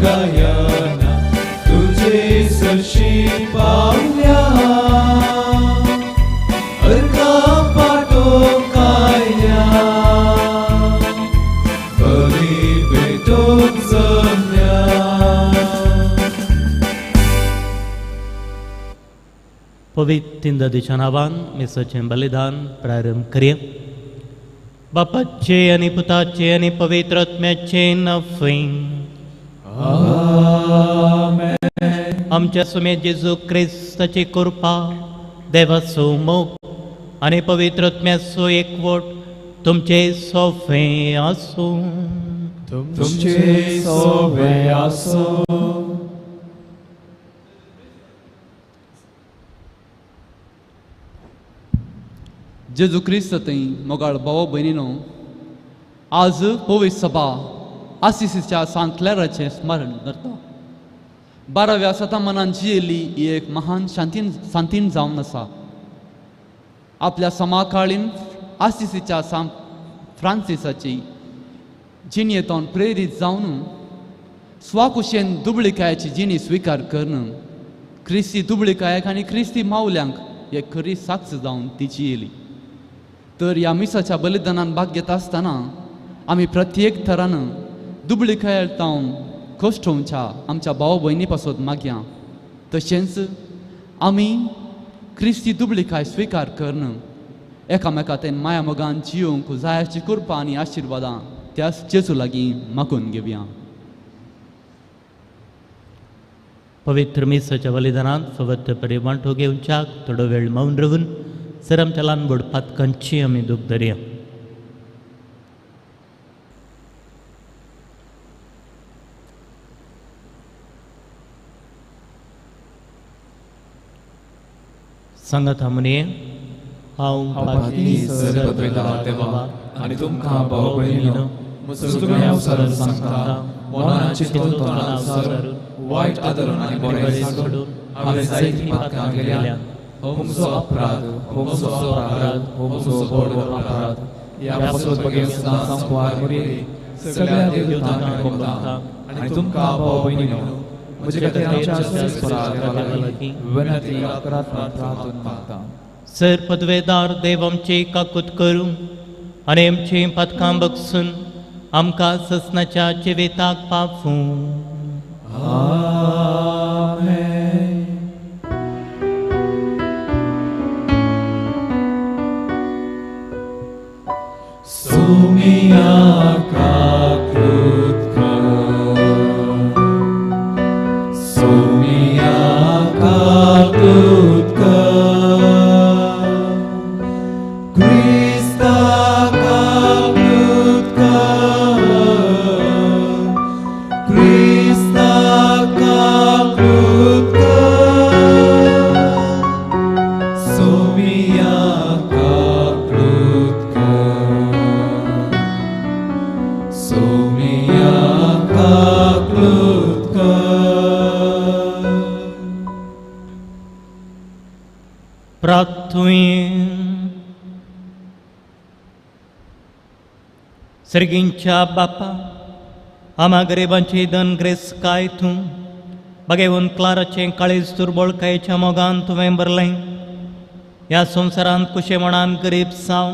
गायना तुझे सरशी पावल्या अर्का पाटो काया बली बेटोक जमल्या पवित्र दिशा नावान मिसाचें बलिदान प्रारंभ करूया. बापाचे आणि पुताचे आणि पवित्र आत्म्याचे नफे. आमेन. आमच्या सुमे जेजू ख्रिस्ताची कृपा, देवाचो मोग आणि पवित्र आत्म्याचो एकवट तुमचे सोफे आसो. तुमचे सोबे आसो. जेजू ख्रिस्त थंय मोगाळ भाव भयणीनो, आज पवित्र सभा आसिसीच्या सांतलेराचें स्मरण करता. 12व्या शतमानांत जियेली ही एक महान सांतीन जावन आसा. आपल्या समाकाळीन आसिसीच्या सांत फ्रांसिसाची जिणेंतून प्रेरीत जावन स्वाकुशेन दुबळीकायाची जिणी स्विकार करून ख्रिस्ती दुबळीकायाक आनी ख्रिस्ती मावल्यांक एक खरी साक्ष जावन तिची येयली. तर ह्या मिसाच्या बलिदानान भाग घेता आसतना आमी प्रत्येक तरान दुबळीकायेतावन कोश्टोवच्या आमच्या भाव भयणी पासत मागया. तशेंच आमी ख्रिस्ती दुबळीकाय स्विकार करून एकामेकांतल्यान माया मोगान जियोंक जायाची कृपा आनी आशिर्वादां त्या जेजू लागीं मागून घेवया. पवित्र मिसाच्या बलिदानात फवत वांटो घेवच्याक थोडो वेळ मौन रावन सर आमच्या ल्हान व्हड पातकांची आमी दूख धरया. सांगात म्हणये हांव पातकी सरपदवेला देवा आनी तुमकां भाव भयणीनो सगळ्या अवसरार सांगता मनाची तोंडां अवसर वायट आदरून आनी बरें सोडून हांवें जायतीं पातकां केल्या. होमचो अपराध होमचो व्हड अपराध ह्या पासून बगेतना संपवार मुरी सगळ्या देवतांक कोंबता आनी तुमकां भाव भयणीनो म्हजे खातीर आमच्या लागीं विनंती करात प्रार्थना मागता. सर पदवेदार देव आमची काकूत करूं आनी आमची पातकां बगसून आमकां ससनाच्या जिविताक पावूं. आमेन. Sumia kakrutka, Sumia kakrutka, Krista kakrutka, Krista kakrutka, Sumia kakrutka. Sumia kaklutka. प्रार्थुये. सर्गींच्या बापा, आम्हा गरिबांची धनग्रेस काय तूं बगेवून क्लाराचें काळीज दुर्बळकायेच्या मोगान तुवें भरलें. ह्या संवसारांत कुशेपणान गरीब जावन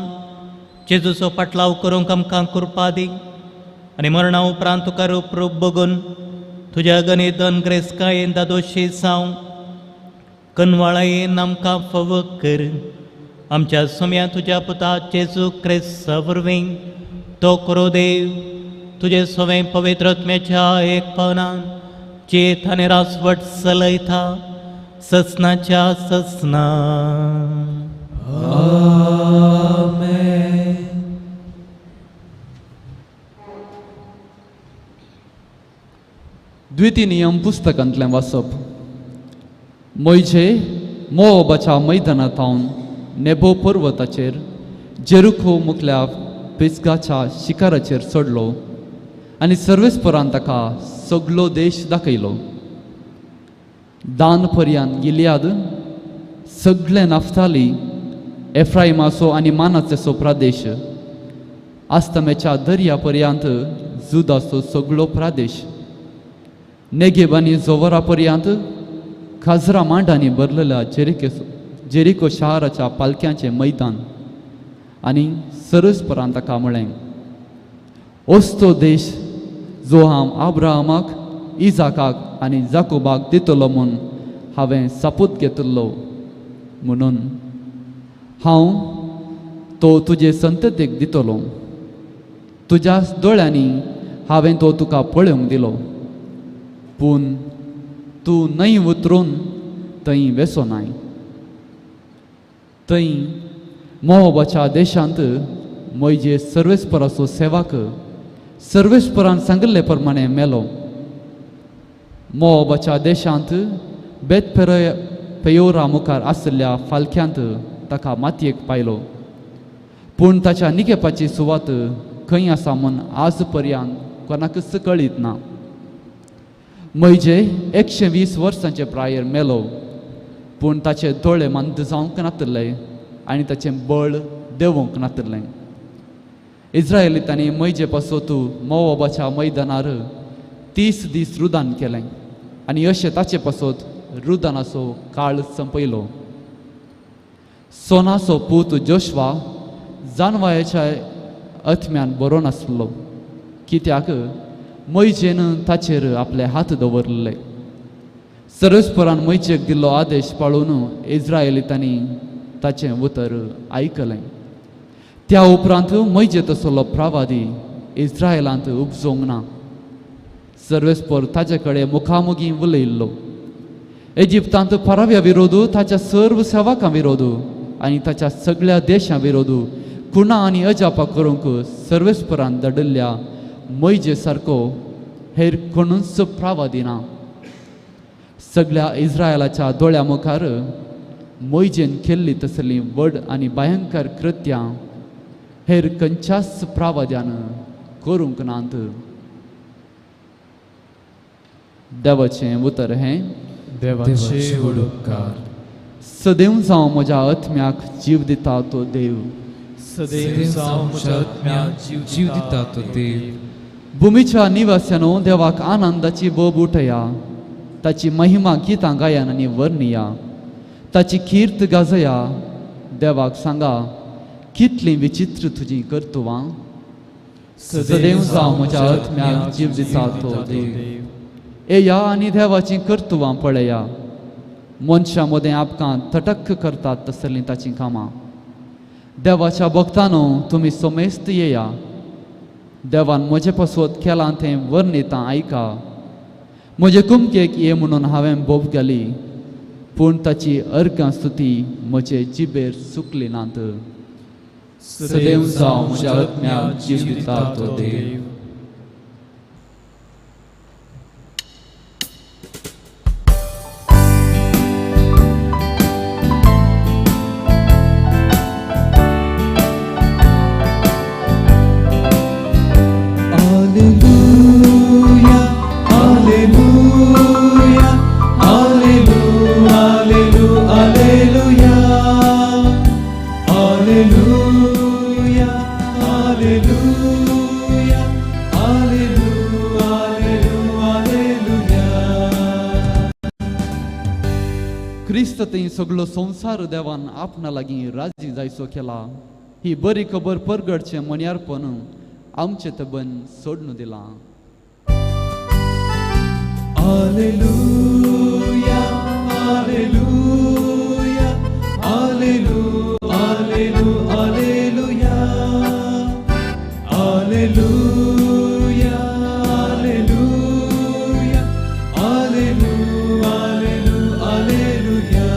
जेजूचो पाटलाव करूंक आमकां कृपा दी आनी मरणा उपरांत तुका रूप बगून तुज्या गणित धनग्रेसकायेन दादोशी जावं कनवाळायेन आमकां फाव कर. आमच्या सुम्या तुज्या पुता जेजू ख्रिस्ता वरवीं तो करो देव तुजे सवें पवित्र आत्म्याच्या एक पावनान चेत आनी रासवट चलयता ससनाच्या ससना. आमेन. द्वितीय नियम पुस्तकांतलें वाचप. मोइजे मोवाबाच्या मैदानांतावन नेबो पर्वताचेर जेरुखो मुखल्या पिसगाच्या शिकाराचेर चडलो आनी सर्वेस्परान ताका सगलो देश दाखयलो. दान पर्यान गिलियाद, सगळे नाफ्ताली, एफ्राइमाचो आनी मानाचेचो प्रदेश, आस्तमेच्या दर्या पर्यंत जुदाचो सगळो प्रदेश, नेगेब आनी जोवरा पर्यंत खाजरा मांडांनी भरलेल्या जेरिको शाराच्या पालक्यांचे मैदान आनी सरसपरान ताका म्हळें, ओस्तो देश जो हांव अब्राहमाक, इजाकाक आनी जाकोबाक दितलो म्हूण हांवें सापूत घेतिल्लो, म्हणून हांव तो तुजे संततीक दितलो. तुज्या दोळ्यांनी हांवें तो तुका पळोवंक दिलो, पूण तूं न्हय उतरून थंय वेसोनाय. थंय मोवाबाच्या देशांत म्हजे सर्वेस्पराचो सेवक सर्वेस्परान सांगिल्ले प्रमाणे मेलो. मोवाबाच्या देशांत पेयोरा मुखार आशिल्ल्या फालक्यांत ताका मातयेक पायलो, पूण ताच्या निकेपाची सुवात खंय आसा म्हूण आज पर्यंत कोणाकच कळीत ना. म्हजे 120 वर्सांचे प्रायर मेलो, पूण ताचे दोळे मंद जावंक नातले आनी ताचें बळ देंवोंक नातलें. इस्रायलितांनी म्हजे पासोत मोवाबाच्या मैदानार 30 दीस रुदान केलें आनी अशें ताचे पासोत रुदानाचो काळ संपयलो. सोनाचो पूत जोशवा जानवायाच्या अथम्यान बरो नासलो, कित्याक मैजेन ताचेर आपले हात दवरले. सरस्परान मैजेक दिल्लो आदेश पाळून इस्रायलितांनी ताचें उतर आयकलें. त्या उपरांत मैजे तसलो प्रवादी इस्रायलांत उपजोंक ना. सर्वेस्पर ताचे कडेन मुखामुखी उलयल्लो. इजिप्तांत फाराव्या विरोध, ताच्या सर्व सेवकां विरोध आनी ताच्या सगळ्या देशां विरोध खुणा आनी अजापा करूंक सर्वेस्परान धाडिल्ल्या मैजे सारको हेर कोणूच प्रवादी ना. सगळ्या इस्रायलाच्या दोळ्या मुखार मैजेन केल्ली तसली व्हड आनी भयंकर कृत्यां हेर खंयच्याच प्रवाद्यान करूंक नात. देवाचें उतर हें, देवाचे उपकार. सदैव जावं म्हज्या आत्म्याक जीव दिता तो देव. सदैव जावं म्हज्या आत्म्याक जीव दिता तो देव. भुमीच्या निवास्यानो देवाक आनंदाची बोब उठया. ताची महिमा गितां गायन आनी वर्णिया. ताची कीर्त गाजया. देवाक सांगा, कितली विचित्र तुजी कर्तुवां. सदैव जावं म्हज्या आत्म्याक जीव दिता तो देव. येया आनी देवाची कर्तुवां पळया. मनशां मदें आपकां तटक्क करतात तसलीं ताचीं कामां. देवाच्या भक्तांनो, तुमी सोमेस्त येया. देवान म्हजे पासोत केलां तें वर्णितां आयका. म्हजे कुमकेक ये म्हणून हांवें बोब घाली, पूण ताची अर्गां स्तुती म्हजे जिबेर सुकली नात. सदैव जावं म्हज्या आत्म्याक जीव दिता तो देव. क्रिस्त थंय सगळो संवसार देवान आपणा लागीं राजी जायचो केला. ही बरी खबर परगडचें मण्यारपण आमचे तबन सोडून दिलां. Alleluia, Alleluia, Alleluia, Alleluia, Alleluia, Alleluia, Alleluia, Alleluia, Alleluia.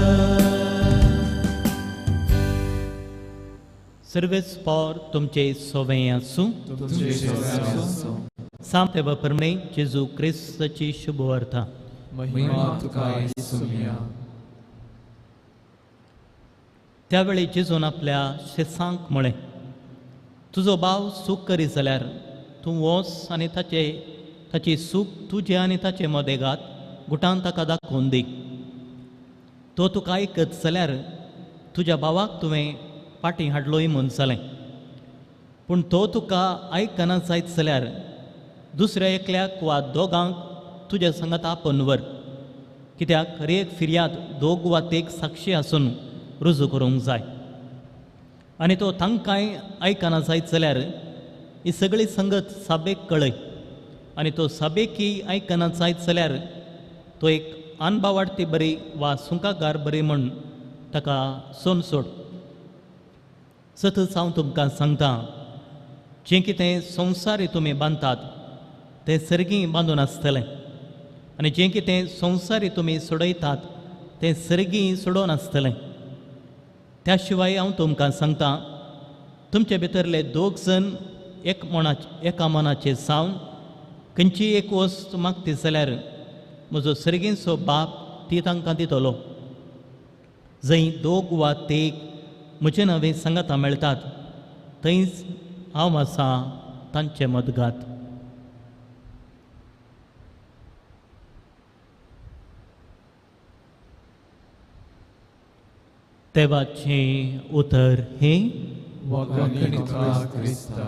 सर्वेस्पर तुमचे सोवें आसूं. सांगते प्रमाणे जेजू क्रिस्ताची शुभ वार्ता. महिमा तुका येसुया. त्यावेळी जेजून आपल्या शिसांक म्हळें, तुजो भाव सूख करी जाल्यार तूं वच आनी ताची सूख तुजे आनी ताचे मदें घात, गुटान ताका दाखोवन दी. तो तुका आयकत जाल्यार तुज्या भावाक तुवें फाटीं हाडलोय म्हूण जालें. पूण तो तुका आयकना जायत जाल्यार दुसऱ्या एकल्याक वा दोगांक तुज्या संगत आपण व्हर, कित्याक हर एक फिर्याद दोग वा तेग साक्षी आसून रुजू करूंक जाय. आनी तो तांकांय आयकना जायत जाल्यार ही सगळी संगत साबेक कळय. आनी तो साबेकी आयकना जायत जाल्यार तो एक अनबावाडती बरी वा सुंकागार बरी म्हण ताका सोन सोड. सतत हांव तुमकां सांगता, जें कितें संवसारी तुमी बांदतात तें सर्गी बांदून आसतलें, आनी जें कितें संवसारी तुमी सोडयतात तें सर्गी सोडोवन आसतलें. त्या शिवाय हांव तुमकां सांगता, तुमचे भितरले दोग जण एका मनाचे जावन खंयची एक वस्त मागती जाल्यार म्हजो सर्गीचो बाप ती तांकां दितलो. जंय दोग वा तेग म्हजे नवे सांगाता मेळटात थंयच हांव आसा तांचे मदगात. देवाचें उतर हे वगणितला क्रिस्ता.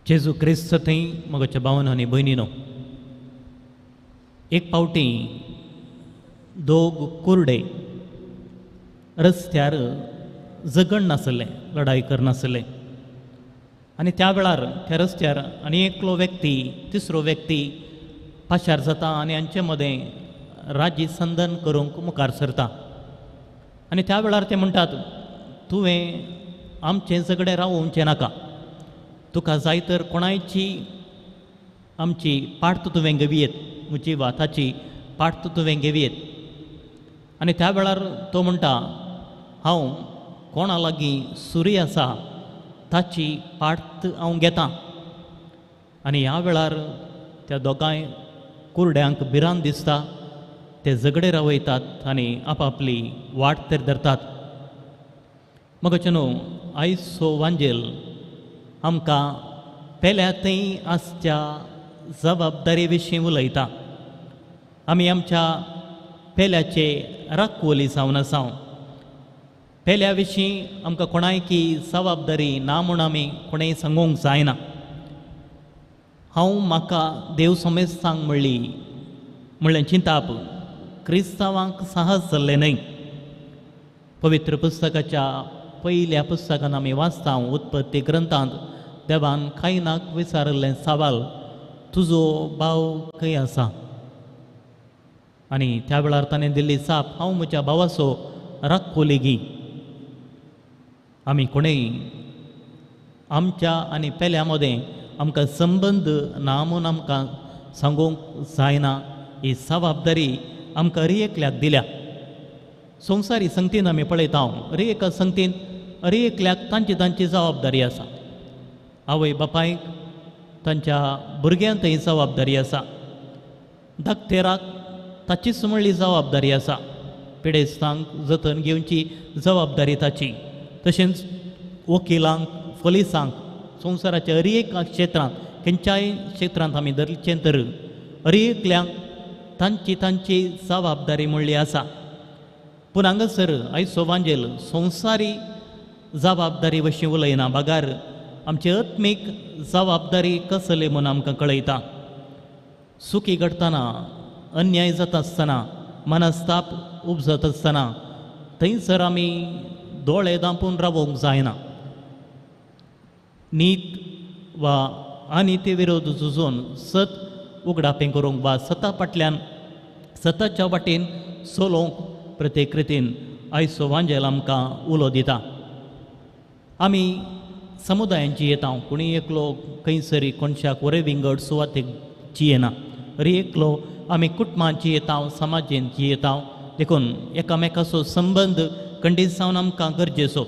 जेजू क्रिस्त थंय म्हज्या भावन आनी भयणीनो, एक पावटी दोग कुर्डे रस्त्यार झगड नासले, लढाई करनासले. आनी त्या वेळार त्या रस्त्यार आनी एकलो व्यक्ती तिसरो व्यक्ती पाशार जाता आनी हांचे मदें राजी संदन करूंक मुखार सरता. आनी त्या वेळार ते म्हणटात, तुवें आमचें झगडें रावोवचें नाका, तुका जाय तर कोणायची आमची पार्ट तुवें घेवयेत, म्हजी वा ताची पार्ट तुवें घेवयेत. आनी त्या वेळार तो म्हणटा, हांव कोणा लागीं सुरी आसा ताची पार्ट हांव घेतां. आनी ह्या वेळार त्या दोगांय कुर्ड्यांक भिरांत दिसता. ते झगडे रावयतात आनी आपआपली वाट तर धरतात. मगचेनो आयजचो वांजेल आमकां पेल्या थंय आसच्या जबाबदारी विशीं उलयता. आमी आमच्या पेल्याचे राखवली जावन आसात. पेल्या विशीं आमकां कोणायकी जबाबदारी ना म्हूण आमी कोणेंय सांगूंक जायना. हांव म्हाका देव समेज सांग म्हणलें चिंताप क्रिस्तांवांक साहस जाल्लें न्हय. पवित्र पुस्तकाच्या पयल्या पुस्तकान आमी वाचता, उत्पत्ती ग्रंथांत देवान कायनाक विचारल्लें सवाल, तुजो भाव खंय आसा? आनी त्या वेळार ताणें दिल्ली जाप, हांव म्हज्या भावाचो राखोली घी. आमी कोणेय आमच्या आनी पेल्या मदें आमकां संबंद ना म्हूण आमकां सांगूंक जायना. ही जबाबदारी आमकां हर एकल्याक दिल्या. संवसारी संगतीन आमी पळयता, हर एका संगतीन हर एकल्याक तांची तांची जबाबदारी आसा. आवय बापायक तांच्या भुरग्यांक ही जबाबदारी आसा. धाकटेराक ताचीच म्हणली जबाबदारी आसा. पिडेस्तांक जतन घेवची जबाबदारी ताची. तशेंच वकिलांक, पुलिसांक, संवसाराच्या हर एक क्षेत्रांत, खंयच्याय क्षेत्रांत आमी धरचें तर हर एकल्यांक तांची तांची जबाबदारी म्हणली आसा. पूण हांगासर आयचो वांजेल संवसारी जबाबदारी विशीं उलयना, भागार आमची आत्मीक जबाबदारी कसली म्हूण आमकां कळयता. सुखी घडटना, अन्याय जाता आसतना, मनस्ताप उपजत आसतना थंयसर आमी दोळे धांपून रावोंक जायना. नीत वा अनिती विरोध झुजून सत उगडापें करूंक वा सता फाटल्यान सताच्या वाटेन चलोवंक प्रत्येक रितीन आयचो वांजेल आमकां उलो दिता. आमी समुदायांची येता, कोणी एकलो खंयसरी कोणशाक वरे विंगड सुवातेक जियेना. हर एकलो आमी कुटुंबांची येता, समाजांची येता. देखून एकामेकाचो संबंद खंडीत जावन आमकां गरजेचो.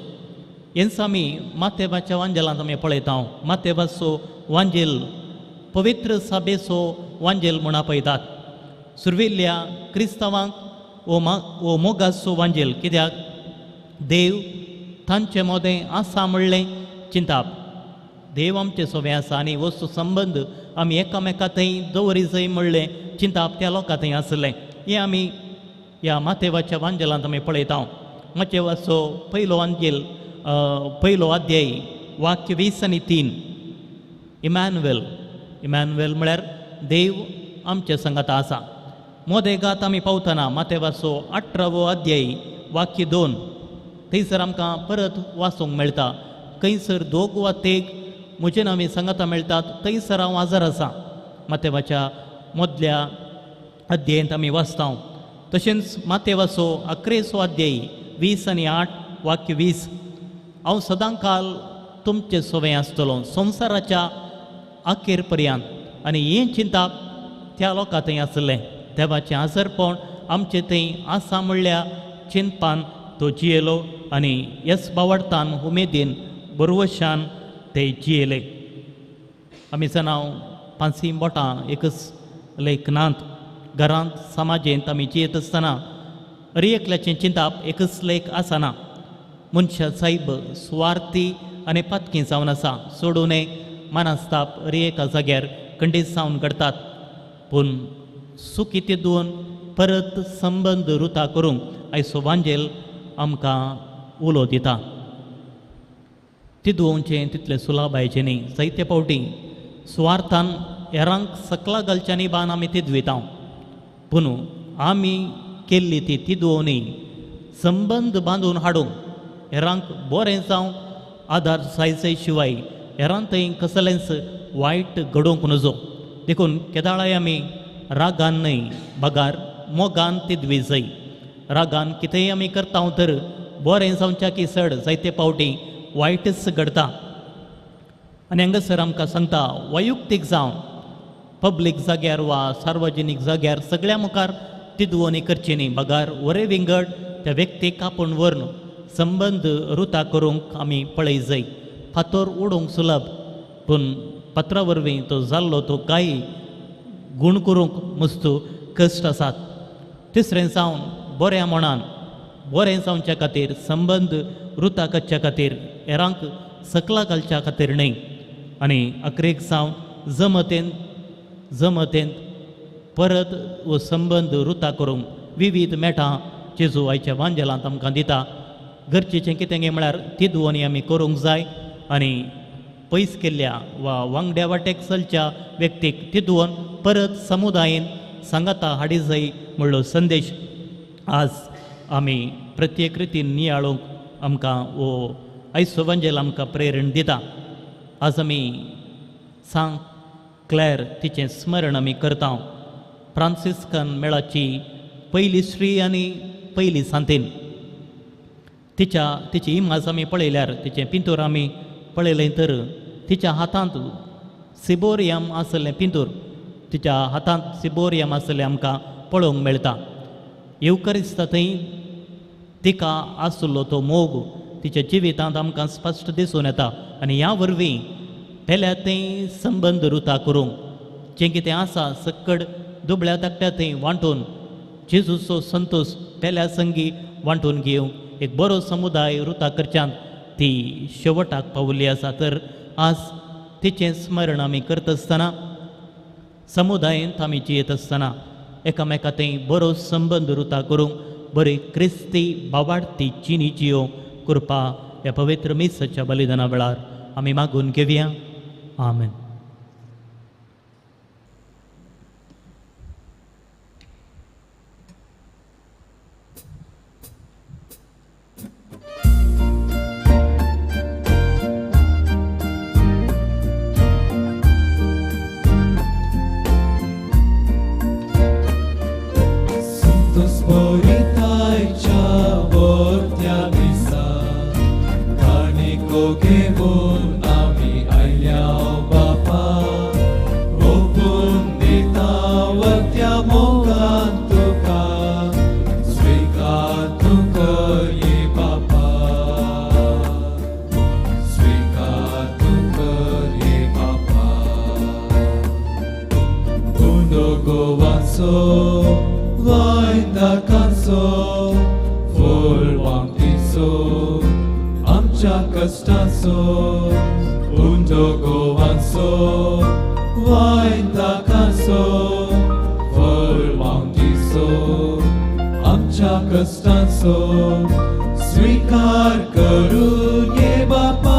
हेंच आमी मातेवाच्या वांजेलांत आमी पळयता. मातेवाचो वांजेल पवित्र सभेचो वांजेल म्हूण आपयतात. सुरविल्ल्या क्रिस्तांवांक हो मोगाचो वांजेल, कित्याक देव तांचे मोदें आसा म्हणलें चिंताप. देव आमचे सोबे आसा आनी वस्तू संबंद आमी एकामेका थंय दवरी जाय म्हणलें चिंताप त्या लोकां थंय आसलें. हें आमी ह्या मातेवाच्या वांजेलांत आमी पळयता. मातेवाचो पयलो वांजेल, पयलो अध्याय वाक्य 20:3 इमॅन्युएल. इमॅन्युएल म्हळ्यार देव आमचे संगत आसा. मोदेगात आमी पावतना माते वाचो 18वो अध्याय वाक्य 2 थंयसर आमकां परत वाचूंक मेळटा. खंयसर 2 वा 3 म्हजे नांवे संगता मेळटात थंयसर हांव हजर आसा. मातेवाच्या मदल्या अध्यायांत आमी वाचता. तशेंच मातेवाचो 11वो अध्याय 20 आनी 8 वाक्य 20 हांव सदां काल तुमचे सोबे आसतलो संवसाराच्या अखेर पर्यंत. आनी हें चिंताप त्या लोकां थंय आसलें. देवाचें आसरपण आमचे थंय आसा म्हणल्या चिंतपान तो जियेलो आनी येसबावडतान उमेदीन बरवशान ते जियेले. आमी जनाव 5 बोटां एकच लेखनांत घरांत समाजेंत आमी जियेत आसतना एकल्याचें चिंताप एकच लेख आसना. मनशा साहेब सुवार्थी आनी पातकी जावन आसा. सोडून मानास्ताप एका जाग्यार खंडीत जावन घडटात. पूण सुखी तेदून परत संबंद रुता करूंक आयचो वांजेल आमकां उलो दिता. तिदूंचें तितलें सुलाबायचें न्ही. जायते फावटी सुवार्थान हेरांक सकला घालच्यांनी बान आमी तिदविता. पूण आमी केल्ली ती तिदूंनी संबंद बांदून हाडूंक हेरांक बरें जावं आदार जायचे शिवाय हेरां थंय कसलेंच वायट घडोवंक नजो. देखून केदाळाय आमी रागान न्हय बगार मोगान तिदवी जाय. रागान कितेंय आमी करता तर बरें जावच्या की चड जायते फावटी वायटच घडटा. आनी हांगासर आमकां सांगता वैयक्तीक जावं पब्लीक जाग्यार वा सार्वजनीक जाग्यार सगळ्या मुखार तिदवणी करची न्ही. बगार वरे विंगड त्या व्यक्तीक आपूण व्हरून संबंद रुता करूंक आमी पळय जाय. फातर उडोवंक सुलभ पूण पत्रा वरवीं तो जाल्लो तो कांय गूण करूंक मस्तू कश्ट आसात. तिसरें जावन बऱ्या मनान बरें जावच्या खातीर संबंद रुता करच्या खातीर हेरांक सकला घालच्या खातीर न्हय. आनी अकरेक जावन जमतेन परत वो संबंद रुता करूंक विविध मेटां जेजू आयच्या वांजेलांत आमकां दिता. गरजेचें कितें गे म्हळ्यार तिदवणी आमी करूंक जाय. आनी पयस केल्ल्या वा वांगड्या वाटेक चलच्या व्यक्तीक तिदून परत समुदायेन सांगाता हाडी जाय म्हणलो संदेश आज आमी प्रत्येक रितीन नियाळूंक आमकां वो आयचो वांजेल आमकां प्रेरण दिता. आज आमी सांत क्लॅर तिचें स्मरण आमी करता. फ्रांसिस्कन मेळाची पयली श्री आनी पयली सांतीन. तिची इमाज आमी पळयल्यार तिचें पिंतूर आमी पळयलें तर तिच्या हातांत सिबोरियम आसलें पिंतूर तिच्या हातांत सिबोरियम आसलें आमकां पळोवंक मेळटा. येवकरिस्त थंय तिका आसलो तो मोग तिच्या जिवितांत आमकां स्पश्ट दिसून येता. आनी ह्या वरवीं पेल्या थंय संबंद रुता करूंक जें कितें आसा सक्कड दुबळ्या धाकट्या थंय वांटून जेजूचो संतोश पेल्या संगी वांटून घेवंक एक बरो समुदाय रुता करच्यांत ती शेवटाक पावल्ली आसा. तर आज तिचें स्मरण आमी करता आसतना समुदायांत आमी जियेत आसतना एकामेका थंय बरो संबंद रुता करूंक बरी क्रिस्ती बावार्थी चिनी जियो कृपा ह्या पवित्र मिसाच्या बलिदाना वेळार आमी मागून घेवया. आमेन. स्वीकार करून ये बापा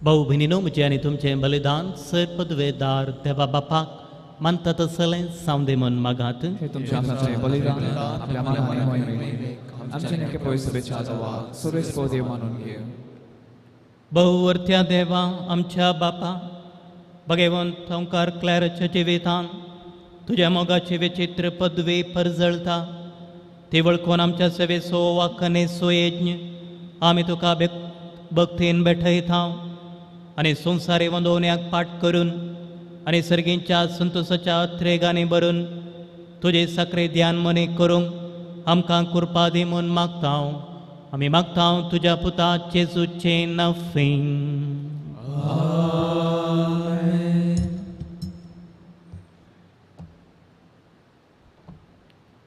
भाऊ भयणीनो म्हजे आनी तुमचें बलिदान सर पदवेदार देवा बापाक मानता तसलें सावंदे मन मागात. हे तुमच्या हाताचे बलिदान आपल्या मानाने मोहिमेक आमच्या नेके पयसुबेच्या जावा सुरेस्पो देव मानून घे. बहुवर्त्या देवा आमच्या बापा भगवंत ओंकार क्लॅरच्या जिवितान तुझ्या मोगाची विचित्र पदवी परजळता ती वळखून आमच्या सेवेचो वाकनेचो यज्ञ आमी तुका भक्तीन बेठयता आनी संवसारी वंदोवण्याक पाठ करून आनी सर्गींच्या संतोशाच्या त्रेगांनी भरून तुजे साखरे ध्यान मने करूंक आमकां कृपा दी म्हूण मागता. आमी मागता तुज्या पुता जेजूचें नफीं.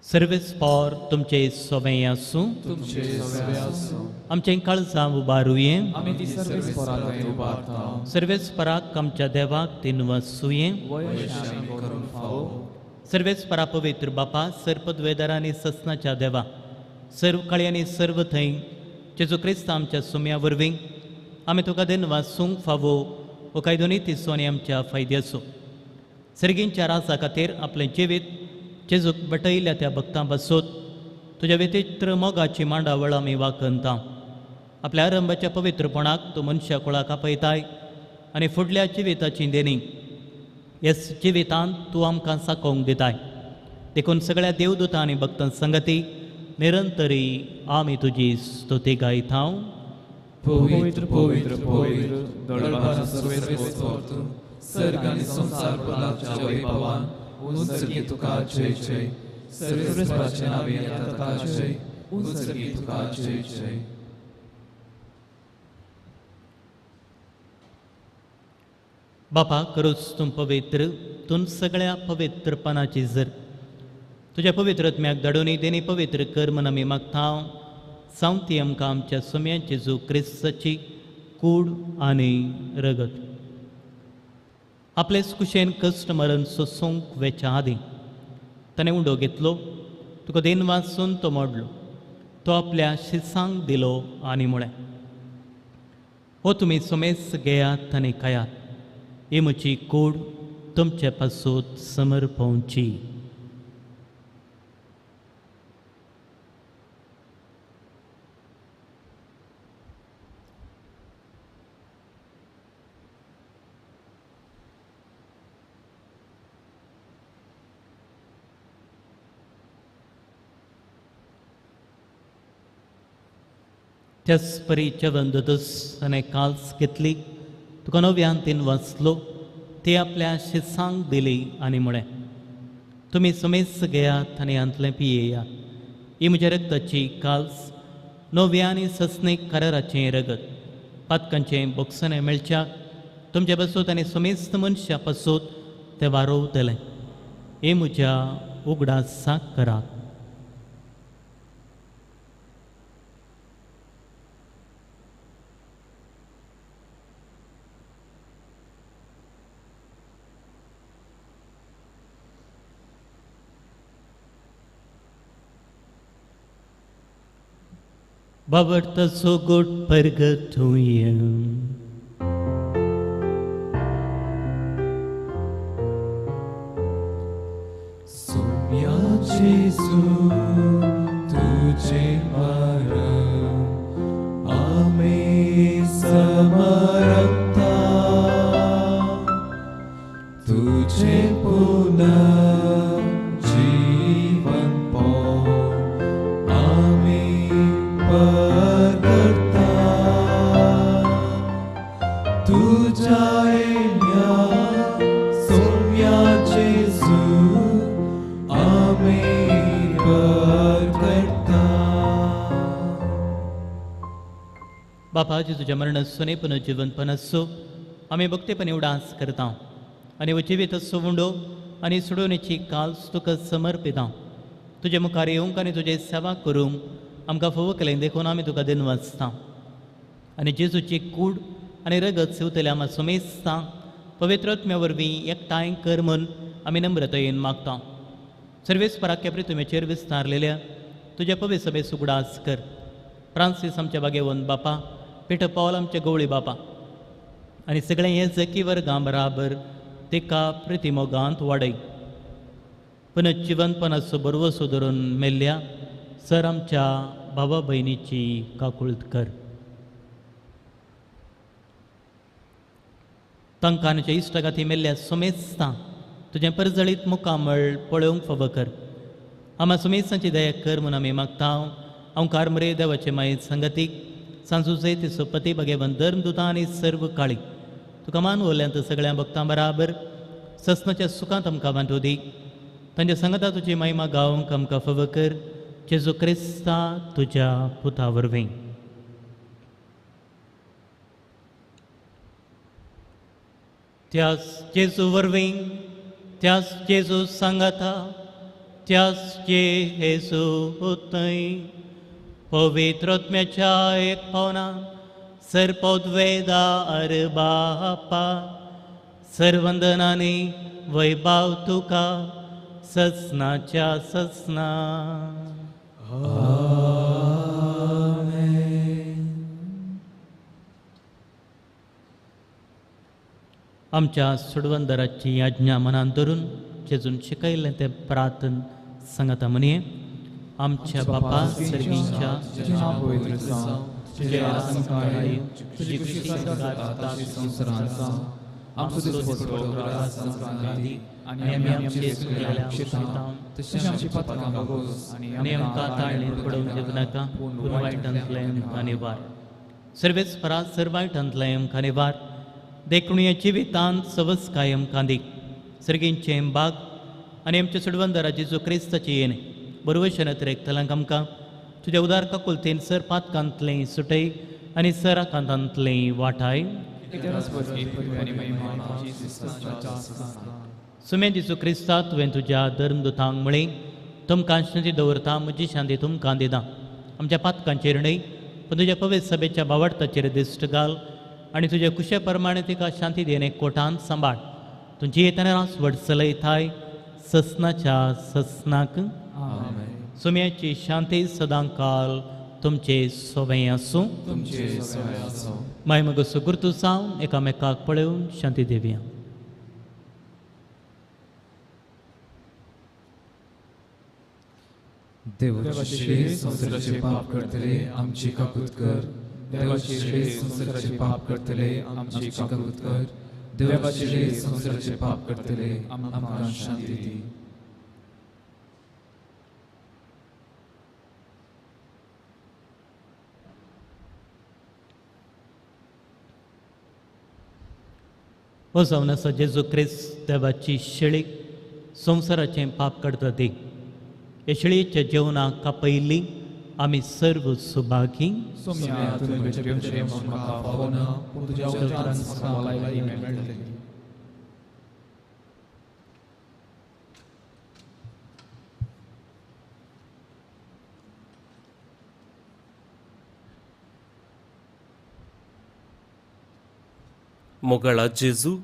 सर्वेस्पोर तुमचे सोबे आसूं. तुमचे सवे आसूं. आमचें काळजां उबारुये. आमी ती सर्वेस्पोराक उबारता. सर्वेस्पराक आमच्या देवाक तीन वसूये. वयशामी करून फावो. सर्वेस्परा पवित्र बापा सरपदवेदार आनी ससनाच्या देवा सर्व काळी आनी सर्व थंय जेजू क्रिस्त आमच्या सुम्या वरवीं आमी तुका दिन वासूंक फावो वो काय दोनी तिसो आनी आमच्या फायद्याचो सर्गींच्या रासा खातीर आपलें जिवीत जेजूक बटयल्या त्या भक्तां बसोत तुज्या विचित्र मोगाची मांडावळ आमी वाकनता. आपल्या आरंभाच्या पवित्रपणाक तूं मनशा कुळाक आपयताय आनी फुडल्या जिविताची देणी ह्या जिवितांत तूं आमकां साकोवंक दिताय. देखून सगळ्या देवदूतां आनी भक्तां संगती निरंतरी आमी तुजी स्तुती गायता. पवित्र पवित्र पवित्र दळबाचा सर्वेस्पोर तूं सर्ग आनी संसार भलाच्या वैभवान उंचरगी तुका जय जय. सर्वेस्पराचे नावे येता तुका जय. उंचरगी तुका जय जय. बापा करूच तूं पवित्र तूं सगळ्या पवित्रपणाची जर तुज्या पवित्रत्म्याक धाडून देणी पवित्र कर म्हूण आमी मागता. सावंती आमकां आमच्या सुम्या जेजू क्रिस्ताची कूड आनी रगत आपलेच कुशेन कश्ट मरण सोंसूंक वेच्या आदीं ताणें उंडो घेतलो तुका देन वाचून तो मोडलो तो आपल्या शिसांक दिलो आनी म्हळें हो तुमी सुमेस घेयात आनी खायात ही म्हजी कूड तुमचे पासून समर्पवची. त्याच परीच्या वंदतस ताणें काल्स घेतली तुका नव्यान तीन वाचलो ती आपल्या शिसांक दिली आनी म्हळें तुमी सुमेस घेयात आनी हांतलें पियेयात ही म्हज्या रगताची काल्स नव्या आनी ससनीक कराराचें रगत पातकांचें बोक्सणें मेळच्याक तुमचे बसोत आनी सुमेस्त मनशा पासून तें वारोवतलें ही म्हज्या उगडासाक करात. Babarta so good purgatorio. Sumya Jesu tujhe mara ame samarata tujhe puna जीवन पो ame करता तुझ्या येण्या सोम्या जेजू आम्ही करता. बापाजी तुझ्या मरणासोने पुनर्जीवन असो आम्ही भक्तीपणे उडास करता आणि जिवीत असो उंडो आणि सोडवण्याची काल्स तुका समर्पिता. तुझे मुखार येवंक आनी तुजे सेवा करूंक आमकां फोव केलें देखून आमी तुका दिन वाचता आनी जेजूची कूड आनी रगत सिवतल्या आमी सुमेस्ता पवित्रत्म्या वरवीं एकठांय कर म्हूण आमी नम्रतायेन मागता. सर्वेस्पराक प्रितुमेचेर विस्तारलेल्या तुज्या पवित्र सभेस उगडास कर. फ्रांसीस आमच्या बागेवन बापा पिठ पॉल आमचे गवळी बापा आनी सगळे येजकी वर्गां बराबर तिका प्रतिमोगांत वाडय. पुनश्चिवंतपणाचो बरवो सुदरून मेल्ल्या सर आमच्या भावा भयणीची काकुळट कर. तांकांच्या इश्टगाती मेल्ल्या सुमेस्तां तुजें परजळीत मुखामळ पळोवंक फावो कर. आम्हा सुमेसांची दया कर म्हूण आमी मागतांव. हांव कारमरे देवाचे मायेत संगतीक सांजुजे तिचो पती भगेवन धर्मदुतां आनी सर्व काळी तुका मान उरल्यांत सगळ्या भक्तां बराबर ससनाच्या सुखांत आमकां वांटो दी. तांच्या संगता तुजी महिमा गावंक आमकां फावो कर. जेजू क्रिस्ता तुज्या पुता वरवीं. त्याच जेजू वरवीं त्याच जेजू सांगाता त्याच जेजू उतय पवित्रत्म्याच्या एक पावनान सरपौद्वेदा बापा सर्वंदनांनी वैभाव तुका ससनाच्या ससना. आमच्या सुडवंदराची याज्ञा मनान धरून जेजून शिकयलें तें प्रार्थन सांगता म्हणये. आमच्या बापा सर्गीच्या तुझें नांव पवित्र जावं, तुजें राज्य येवं, तुजी खुशी स्वर्गांत जाता तशी संवसारांत जावं. आमचो दिसपट्टो वगडास आमकां दी आनी आमी आमचे चुकलेल्या क्षमतां तशें आमची पातकां मागोस आनी आमकां ताळणेर पडोवंक दिवं नाका पूण वायटांतल्यान आनी वार. सर्वेस परास सर्वायटांतल्यान आमकां निवार. देखून जिवितांत सवस कायम कांदी सर्गींचें बाग आनी आमच्या सुडवंदराची जो क्रिस्ताची येणे बरोवशें नतरेकतलांक आमकां तुज्या उदार काकुलतेन सर पातकांतलें सुटय आनी सराकांतांतलें वाटाय. सुमे दिसू क्रिस्ता तुवें तुज्या धर्मदुतांक म्हळें तुमकां शांती दवरता म्हजी शांती तुमकां दिता. आमच्या पातकांचेर न्हय पूण तुज्या पवित्र सभेच्या बावडताचेर दिश्ट घाल आनी तुज्या कुशे प्रमाणे तिका शांती देणे कोटांत सांबाळ. तुजी येताना रास वडसलयताय ससनाच्या ससनाक. सुम्याची शांती सदां काल तुमचे सोबे आसूं. माय मगो सुगुर्तू सावन एकामेकाक पळोवन शांती देवया. देवाचे संवसाराचे पाप करतले आमची काकूत कर. देवाचे संवसाराचे पाप करतले आमची काकूत कर. देवाचे संवसाराचे पाप करतले आमकां शांती दी. हो जावन आसा जेजू क्रिस्त देवाची शिळी संवसाराचें पाप करता ती. हे शिळयेच्या जेवणाक कापयली आमी सर्व सुभागी. मोगाळा जेजू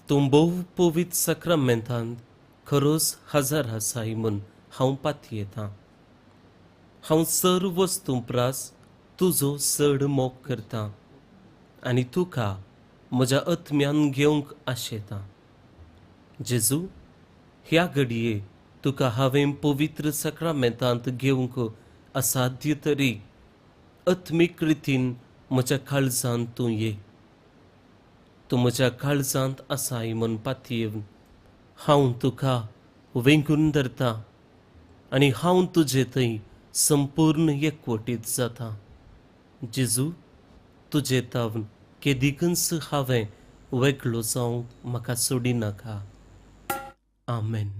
तूं भोव पवित्र सक्रामेंतांत खरोच हजार आसाय म्हूण हांव पातयेतां. हांव सर्व वस्तू प्रास तुजो चड मोग करतां आनी तुका म्हज्या आत्म्यान घेवंक आशेतां. जेजू ह्या घडये तुका हांवें पवित्र सक्रामेंतांत घेवंक असाध्य तरी आत्मीक रितीन म्हज्या काळजांत तूं ये. तूं म्हज्या काळजांत आसाय म्हूण पातयेवन हांव तुका वेंगून धरतां आनी हांव तुजे थंय संपूर्ण एकवटीत जाता. जेजू तुजे तावन केदिकच हांवें वेगळो जावंक म्हाका सोडी नाका. आमेन.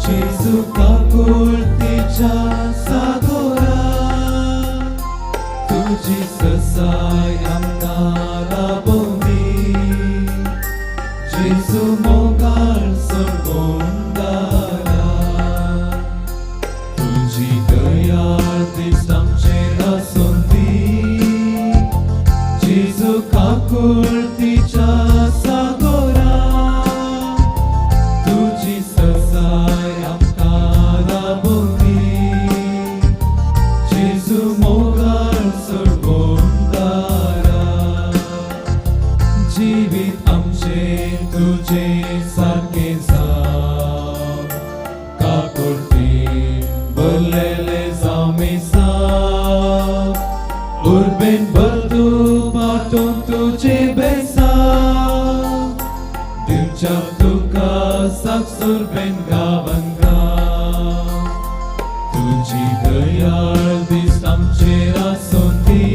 Gesù kakulticha sadora tuji sesai amnara bumi Gesù mogar sembondara tuji dayar tisam chera sundi Berlele zamisa Urben bertumpatung tujuh besa Diucap tuka saksur ben gavanga Tuji dayal disam cera sondi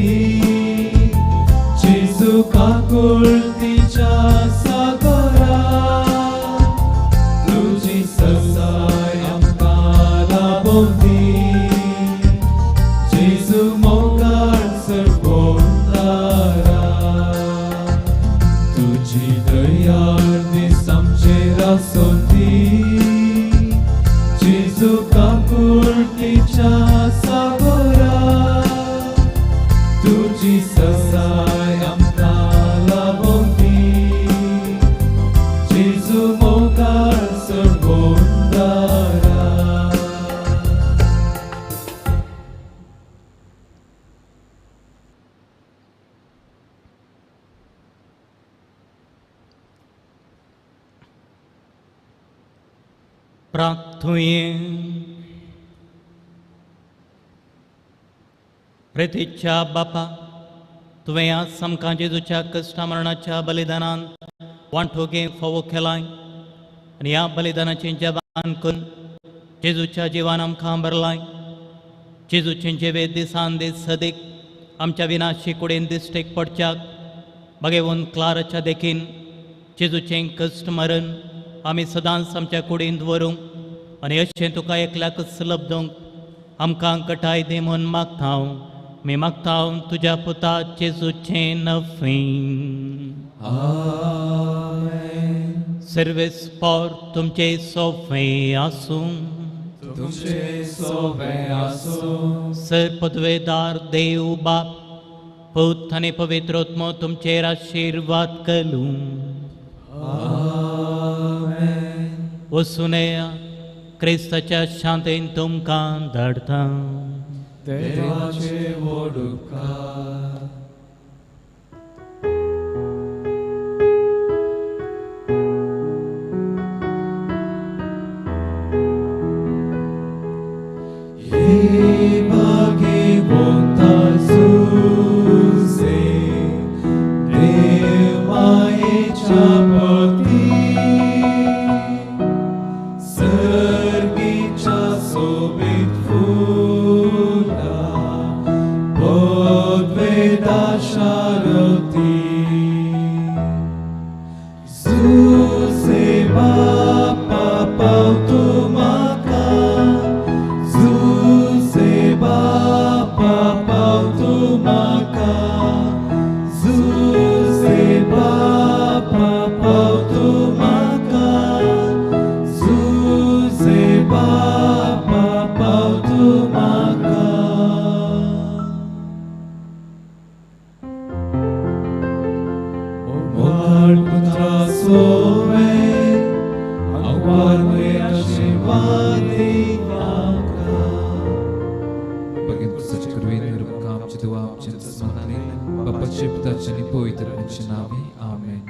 Jesu kakul tica sagara Tuji selesai amkala bondi Jesu mogar serbondara Tuji dayal disam cera sondi Jesu kakul tica sagara Tuji selesai amkala bondi Jesu mogar serbondara प्रार्थुये प्रीतीच्या बापा तुवें आज समकां जेजूच्या कश्टा मरणाच्या बलिदानांत वांटो घे फोवो केलाय आनी ह्या बलिदानाचें जबान करून जेजूच्या जिवान आमकां भरलाय जेजूचे जिवे दिसान दीस सदीक आमच्या विनाशी कुडीन दिश्टेक पडच्याक भगेवून क्लाराच्या देखीन जेजूचें कश्ट मरण आमी सदांच आमच्या कुडींत व्हरूंक आनी अशें तुका एकल्याकच लब्धूंक आमकां कटाय दी म्हूण मागता हांव मी मागता हांव तुज्या पुता जेजूचें नफीं आमेन सर्वेस्पर तुमचे सोफे आसूं तुमचे सोबे आसूं सर पदवेदार देव बाप पुत आनी पवित्रोत्मो तुमचेर आशिर्वाद करूं आमेन वसुनेया क्रिस्ताच्या शांतेन तुमकां धाडटा देवाचे वोडुकार हे भागे बोतासुसे देव मायेच्या पोटी सर्गीच्या सोबीत फुला podveda sharoti Zuse bapa pautu maka Zuse bapa pautu maka Zuse bapa pautu maka Zuse bapa pautu maka Putra sove Awar mea shivadi vaka Bagin kusach kurwin Rup kam chidu am chintas manani Bapat shibta chini poitra nami Amen